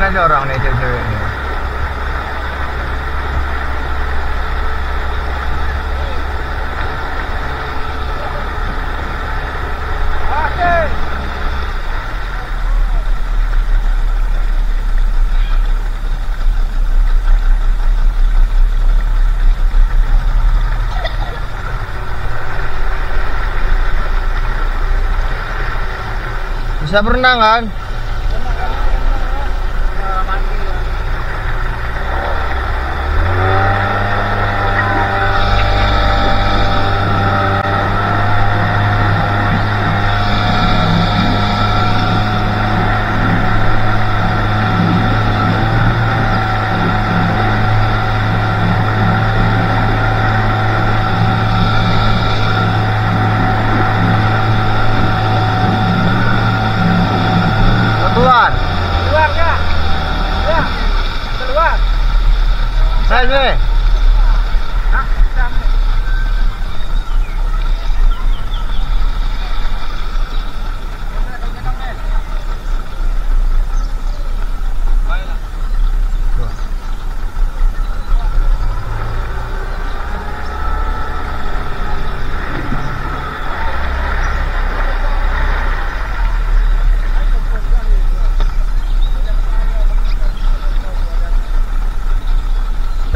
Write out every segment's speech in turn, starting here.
ada orang nih cewek-cewek nih. Bisa berenang kan? Keluar kah? Ya, keluar. Saya. Hah? Sama.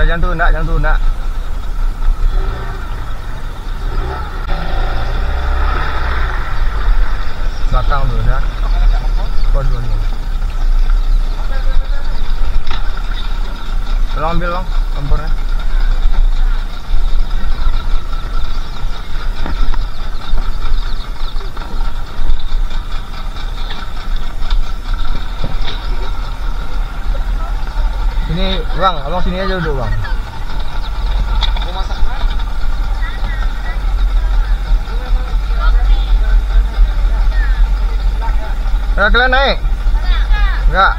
Jangan tunda. Belakang dulu ya. Kau dulu nih. Tolong ambil bang, kompornya. Sini bang, abang sini aja duduk bang. Mau masak kan? Kalian naik? Enggak.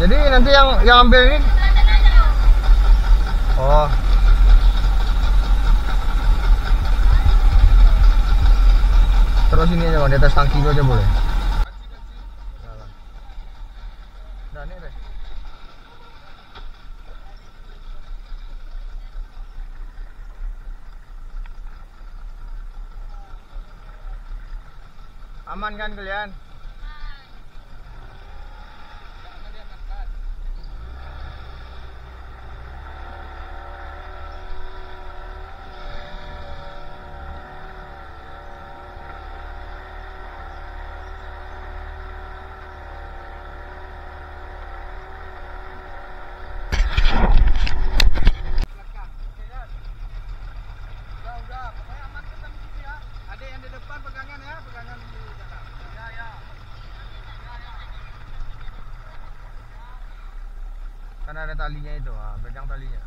Jadi nanti yang ambil ini. Oh. Terus ini aja bang, di atas tangki aja boleh. Nah, ini deh. Aman kan kalian? Udah, pokoknya aman kan sampai situ ya. Ada yang di depan pegangan ya, pegangan di belakang. Ya. Kan ada talinya itu, pegang talinya.